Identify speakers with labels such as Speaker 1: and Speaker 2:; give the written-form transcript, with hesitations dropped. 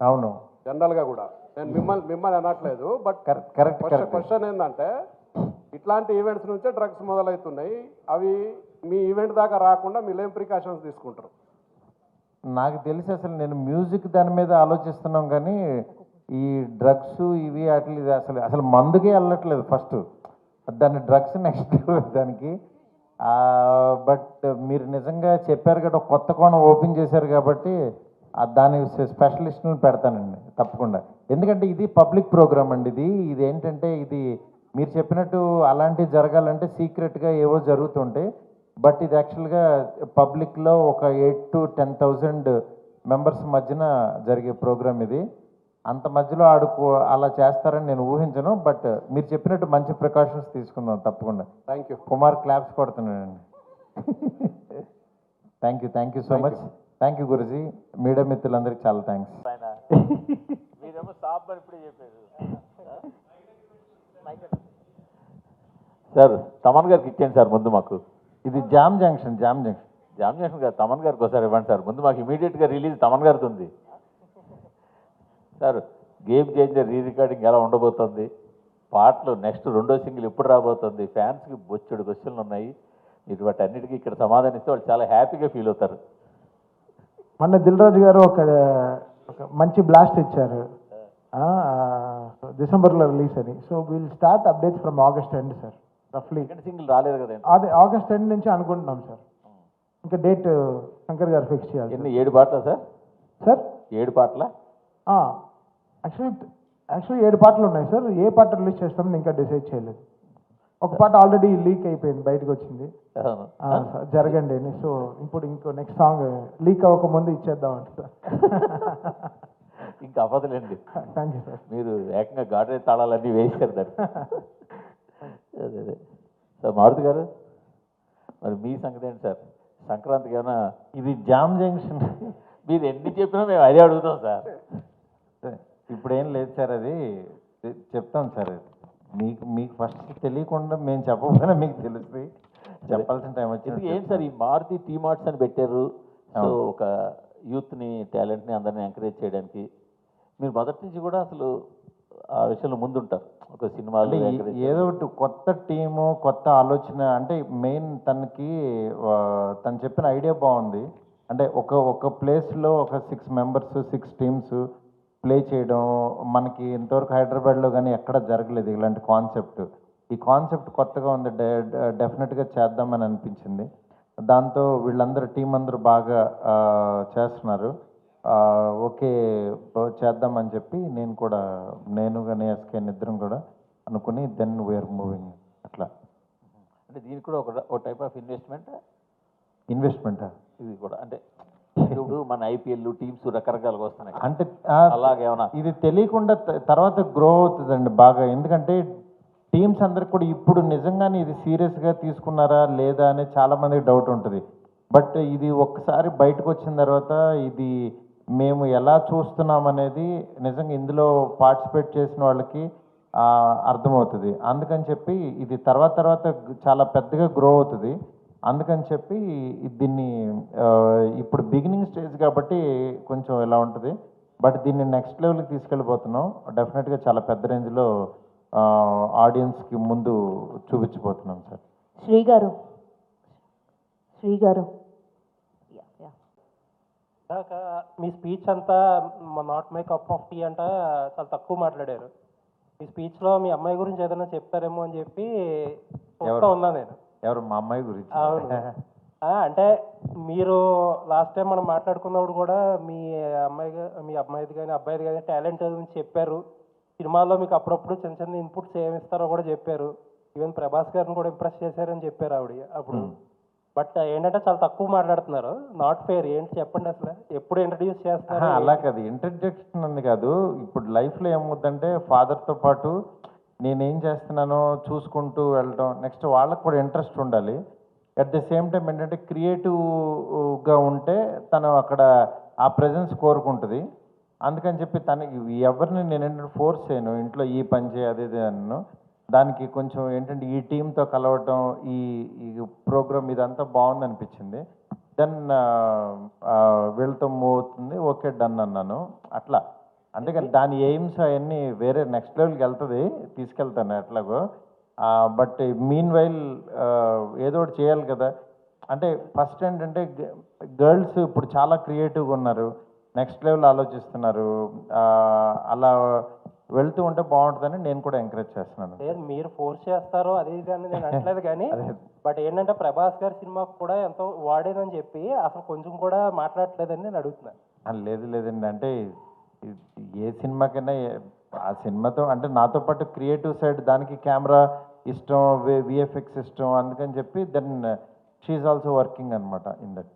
Speaker 1: అవును,
Speaker 2: జనరల్గా కూడా నేను మిమ్మల్ని అనట్లేదు. But
Speaker 1: correct.
Speaker 2: క్వశ్చన్ ఏంటంటే ఇట్లాంటి ఈవెంట్స్ నుంచే డ్రగ్స్ మొదలవుతున్నాయి. అవి మీ ఈవెంట్ దాకా రాకుండా మీరు ఏం ప్రికాషన్స్ తీసుకుంటారు?
Speaker 1: నాకు తెలిసి అసలు నేను మ్యూజిక్ దాని మీద ఆలోచిస్తున్నాం కానీ ఈ డ్రగ్స్ ఇవి వాటి అసలు అసలు మందుకే వెళ్ళట్లేదు ఫస్ట్, దాన్ని డ్రగ్స్ నెక్స్ట్ దానికి. బట్ మీరు నిజంగా చెప్పారు కాబట్టి ఒక కొత్త కోణం ఓపెన్ చేశారు కాబట్టి దాని స్పెషలిస్ట్ని పెడతానండి తప్పకుండా. ఎందుకంటే ఇది పబ్లిక్ ప్రోగ్రామ్ అండి, ఇది ఏంటంటే ఇది మీరు చెప్పినట్టు అలాంటివి జరగాలంటే సీక్రెట్గా ఏవో జరుగుతుంటాయి. బట్ ఇది యాక్చువల్గా పబ్లిక్లో ఒక 8,000 to 10,000 మెంబర్స్ మధ్యన జరిగే ప్రోగ్రామ్ ఇది. అంత మధ్యలో ఆడుకో అలా చేస్తారని నేను ఊహించను. బట్ మీరు చెప్పినట్టు మంచి ప్రికాషన్స్ తీసుకుందాం తప్పకుండా.
Speaker 2: థ్యాంక్ యూ
Speaker 1: కుమార్ క్లాప్స్ కొడుతున్నానండి. Thank you so much. Thank you Guruji. Media మిత్రులందరికీ చాలా థ్యాంక్స్.
Speaker 3: సార్ తమన్ గారికి ఇచ్చేయండి సార్ ముందు మాకు.
Speaker 1: ఇది జామ్ జంక్షన్
Speaker 3: జామ్ జంక్షన్ గారు తమన్ గారికి ఒకసారి ఇవ్వండి సార్ ముందు మాకు. ఇమీడియట్గా రిలీజ్ తమన్ గారిది ఉంది sir. Game changer re recording ఎలా ఉండబోతుంది, పాటలు నెక్స్ట్ రెండో సింగిల్ ఎప్పుడు రాబోతుంది, ఫ్యాన్స్కి బొచ్చెడు క్వశ్చన్లు ఉన్నాయి. మీరు వాటి అన్నిటికీ ఇక్కడ సమాధానం ఇస్తే వాళ్ళు చాలా హ్యాపీగా ఫీల్ అవుతారు.
Speaker 4: మొన్న దిల్ రాజు గారు ఒక మంచి బ్లాస్ట్ ఇచ్చారు, డిసెంబర్లో రిలీజ్ అని. So will start updates from August end sir. రఫ్లీ
Speaker 3: సెకండ్ సింగిల్ రాలేదు కదా,
Speaker 4: అదే ఆగస్ట్ ఎండ్ నుంచి అనుకుంటున్నాం సార్. ఇంకా డేట్ శంకర్ గారు ఫిక్స్ చేయాలి.
Speaker 3: ఎన్ని 7 పాటలా సార్?
Speaker 4: సార్
Speaker 3: 7 పాటలా?
Speaker 4: యాక్చువల్లీ 7 పాటలు ఉన్నాయి సార్. ఏ పాట రిలీజ్ చేస్తామని ఇంకా డిసైడ్ చేయలేదు. ఒక పాట ఆల్రెడీ లీక్ అయిపోయింది, బయటకు వచ్చింది. జరగండి అని. సో ఇప్పుడు ఇంకో నెక్స్ట్ సాంగ్ లీక్ అవ్వకముందు ఇచ్చేద్దాం అంటే సార్.
Speaker 3: ఇంకా అవ్వదులేండి.
Speaker 4: Thank you sir.
Speaker 3: మీరు ఏకంగా గాడ్రే తాళాలన్నీ వేసారు దాన్ని. అదే సార్. మారుతి గారు మరి మీ సంగతి ఏంటి సార్? సంక్రాంతికి ఏమైనా?
Speaker 1: ఇది జామ్ జంక్షన్.
Speaker 3: మీరు ఎన్ని చెప్పినా మేము అదే అడుగుతాం సార్.
Speaker 1: ఇప్పుడు ఏం లేదు సార్, అది చెప్తాం సార్. మీకు ఫస్ట్ తెలియకుండా మేము చెప్పకపోయినా మీకు తెలుస్తుంది, చెప్పాల్సిన టైం వచ్చింది.
Speaker 3: ఏంటి సార్ ఈ మారుతి టీ మార్ట్స్ అని పెట్టారు? సో ఒక యూత్ని టాలెంట్ని అందరినీ ఎంకరేజ్ చేయడానికి మీరు మొదటి నుంచి కూడా అసలు ఆ విషయంలో ముందుంటారు. ఒక సినిమాలో
Speaker 1: ఏదో ఒకటి కొత్త టీము, కొత్త ఆలోచన. అంటే మెయిన్ తను చెప్పిన ఐడియా బాగుంది. అంటే ఒక ప్లేస్లో ఒక 6 members 6 teams ప్లే చేయడం మనకి ఇంతవరకు హైదరాబాద్లో కానీ ఎక్కడ జరగలేదు ఇలాంటి కాన్సెప్ట్. ఈ కాన్సెప్ట్ కొత్తగా ఉంది, డెఫినెట్గా చేద్దామని అనిపించింది. దాంతో వీళ్ళందరూ టీం అందరూ బాగా చేస్తున్నారు. ఓకే చేద్దామని చెప్పి నేను కానీ ఎస్కే ఇద్దరం కూడా అనుకుని దెన్ వీఆర్ మూవింగ్ అట్లా.
Speaker 3: అంటే దీనికి కూడా ఒక టైప్ ఆఫ్
Speaker 1: ఇన్వెస్ట్మెంట్
Speaker 3: ఇది కూడా. అంటే ఇప్పుడు మన ఐపీఎల్ టీమ్స్ రకరకాలుగా వస్తున్నాయి
Speaker 1: అంటే
Speaker 3: అలాగేమన్నా
Speaker 1: ఇది తెలియకుండా తర్వాత గ్రో అవుతుందండి బాగా. ఎందుకంటే టీమ్స్ అందరికి కూడా ఇప్పుడు నిజంగానే ఇది సీరియస్గా తీసుకున్నారా లేదా అని చాలామందికి డౌట్ ఉంటుంది. బట్ ఇది ఒక్కసారి బయటకు వచ్చిన తర్వాత ఇది మేము ఎలా చూస్తున్నాం అనేది నిజంగా ఇందులో పార్టిసిపేట్ చేసిన వాళ్ళకి అర్థమవుతుంది. అందుకని చెప్పి ఇది తర్వాత చాలా పెద్దగా గ్రో అవుతుంది. అందుకని చెప్పి దీన్ని ఇప్పుడు బిగినింగ్ స్టేజ్ కాబట్టి కొంచెం ఎలా ఉంటుంది. బట్ దీన్ని నెక్స్ట్ లెవెల్కి తీసుకెళ్ళిపోతున్నాం. డెఫినెట్గా చాలా పెద్ద రేంజ్లో ఆడియన్స్కి ముందు చూపించబోతున్నాం సార్.
Speaker 5: శ్రీ గారు
Speaker 6: మీ స్పీచ్ అంతా not my cup of tea అంట చాలా తక్కువ మాట్లాడారు. మీ స్పీచ్లో మీ అమ్మాయి గురించి ఏదైనా చెప్తారేమో అని చెప్పి చూస్తూ ఉన్నా నేను.
Speaker 1: ఎవరు? మా అమ్మాయి గురించి?
Speaker 6: అవును. అంటే మీరు లాస్ట్ టైం మనం మాట్లాడుకున్నప్పుడు కూడా మీ అమ్మాయిది కానీ అబ్బాయిది కానీ టాలెంట్ గురించి చెప్పారు. సినిమాలో మీకు అప్పుడప్పుడు చిన్న చిన్న ఇన్పుట్స్ ఏమి ఇస్తారో కూడా చెప్పారు. ఈవెన్ ప్రభాస్ గారిని కూడా ఇంప్రెస్ చేశారని చెప్పారు ఆవిడ అప్పుడు. బట్ ఏంటంటే చాలా తక్కువ మాట్లాడుతున్నారు. Not fair. ఏంటి చెప్పండి అసలు, ఎప్పుడు ఇంట్రడ్యూస్ చేస్తారు?
Speaker 1: అలా కాదు, ఇంట్రడక్షన్ అని కాదు. ఇప్పుడు లైఫ్లో ఏమవుద్దంటే ఫాదర్తో పాటు నేనేం చేస్తున్నానో చూసుకుంటూ వెళ్ళడం, నెక్స్ట్ వాళ్ళకు కూడా ఇంట్రెస్ట్ ఉండాలి. అట్ ద సేమ్ టైం ఏంటంటే క్రియేటివ్గా ఉంటే తను అక్కడ ఆ ప్రెజెన్స్ కోరుకుంటుంది. అందుకని చెప్పి తనకి ఎవరిని నేను ఏంటంటే ఫోర్స్ చేయను, ఇంట్లో ఈ పని చేయి అది అన్ను. దానికి కొంచెం ఏంటంటే ఈ టీంతో కలవటం, ఈ ప్రోగ్రామ్ ఇదంతా బాగుంది అనిపించింది. దెన్ వీళ్ళతో మూవ్ అవుతుంది, ఓకే డన్ అన్నాను. అట్లా అంతేకాని దాని ఎయిమ్స్ అవన్నీ వేరే నెక్స్ట్ లెవెల్కి వెళ్తుంది, తీసుకెళ్తాను ఎట్లాగో. బట్ మీన్ వైల్ ఏదో ఒకటి చేయాలి కదా. అంటే ఫస్ట్ ఏంటంటే గర్ల్స్ ఇప్పుడు చాలా క్రియేటివ్గా ఉన్నారు, నెక్స్ట్ లెవెల్ ఆలోచిస్తున్నారు. అలా వెళ్తూ ఉంటే బాగుంటుందని నేను కూడా ఎంకరేజ్ చేస్తున్నాను.
Speaker 6: లేదు మీరు ఫోర్స్ చేస్తారో అది ఇది అని నేను అనట్లేదు కానీ బట్ ఏంటంటే ప్రభాస్ గారి సినిమాకు కూడా ఎంతో వాడేదని చెప్పి అసలు కొంచెం కూడా మాట్లాడట్లేదని నేను అడుగుతున్నాను.
Speaker 1: లేదండి, అంటే ఏ సినిమాకైనా ఆ సినిమాతో అంటే నాతో పాటు క్రియేటివ్ సైడ్ దానికి కెమెరా ఇష్టం, విఎఫ్ఎక్స్ ఇష్టం, అందుకని చెప్పి దెన్ షీఈ్ ఆల్సో వర్కింగ్ అనమాట ఇన్ దట్.